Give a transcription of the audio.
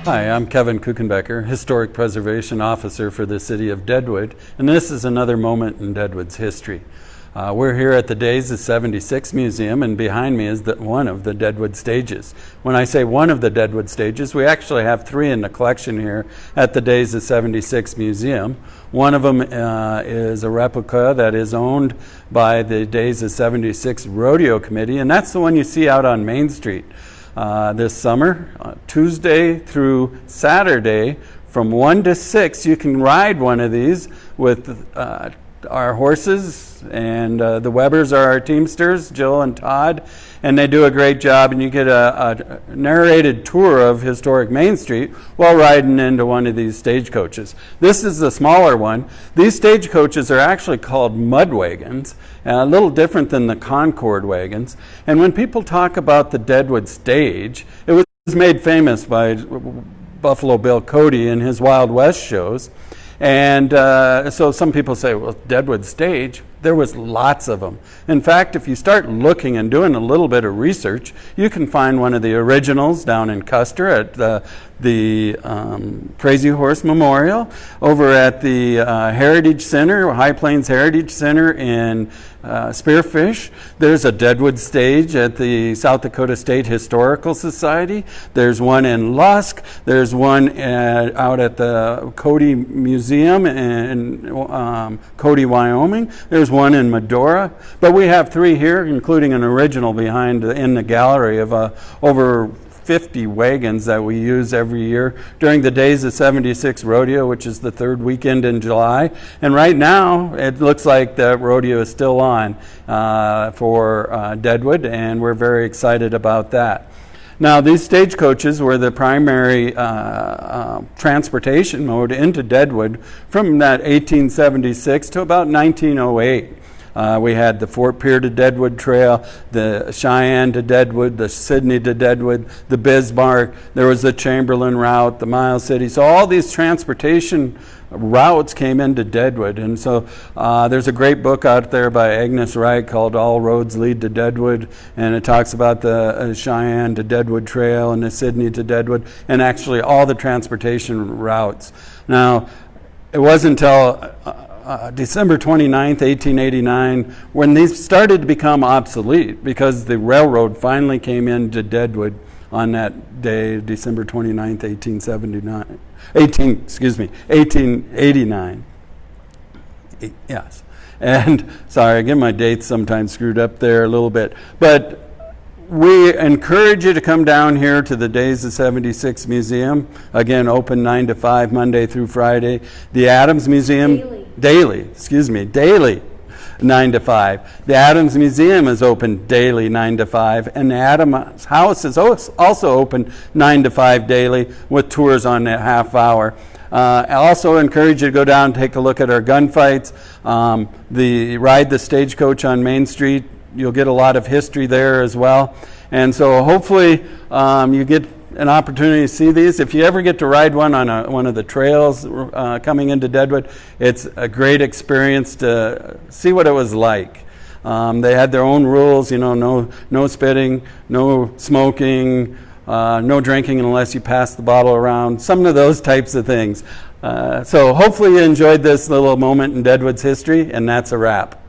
Hi, I'm Kevin Kuchenbecker, Historic Preservation Officer for the City of Deadwood, and this is another moment in Deadwood's history. We're here at the Days of 76 Museum, and behind me is one of the Deadwood stages. When I say one of the Deadwood stages, we actually have three in the collection here at the Days of 76 Museum. One of them is a replica that is owned by the Days of 76 Rodeo Committee, and that's the one you see out on Main Street. This summer, Tuesday through Saturday, from 1 to 6, you can ride one of these with our horses, and the Webbers are our teamsters, Jill and Todd, and they do a great job, and you get a narrated tour of historic Main Street while riding into one of these stagecoaches. This is the smaller one. These stagecoaches are actually called mud wagons, a little different than the Concord wagons, and when people talk about the Deadwood stage, it was made famous by Buffalo Bill Cody in his Wild West shows. And so some people say, well, Deadwood stage, there was lots of them. In fact, if you start looking and doing a little bit of research, you can find one of the originals down in Custer at the Crazy Horse Memorial, over at the Heritage Center, High Plains Heritage Center in Spearfish. There's a Deadwood stage at the South Dakota State Historical Society. There's one in Lusk. There's one out at the Cody Museum in Cody, Wyoming. There's one in Medora. But we have three here, including an original behind in the gallery of over 50 wagons that we use every year during the Days of 76 Rodeo, which is the third weekend in July. And right now, it looks like the rodeo is still on for Deadwood, and we're very excited about that. Now, these stagecoaches were the primary transportation mode into Deadwood from that 1876 to about 1908. We had the Fort Pierre to Deadwood Trail, the Cheyenne to Deadwood, the Sidney to Deadwood, the Bismarck. There was the Chamberlain route, the Miles City. So all these transportation routes came into Deadwood. And so there's a great book out there by Agnes Wright called All Roads Lead to Deadwood. And it talks about the Cheyenne to Deadwood Trail and the Sidney to Deadwood, and actually all the transportation routes. Now, it wasn't until December 29th, 1889, when these started to become obsolete, because the railroad finally came into Deadwood on that day, December 29th, 1889. Yes. And sorry, I get my dates sometimes screwed up there a little bit. But we encourage you to come down here to the Days of 76 Museum. Again, open 9 to 5, Monday through Friday. The Adams Museum, daily, 9 to 5. The Adams Museum is open daily, 9 to 5. And the Adams House is also open 9 to 5 daily with tours on that half hour. I also encourage you to go down and take a look at our gunfights. Ride the stagecoach on Main Street. You'll get a lot of history there as well. And so hopefully you get an opportunity to see these. If you ever get to ride one on one of the trails coming into Deadwood, it's a great experience to see what it was like. They had their own rules, no spitting, no smoking, no drinking unless you pass the bottle around, some of those types of things. So hopefully you enjoyed this little moment in Deadwood's history, and that's a wrap.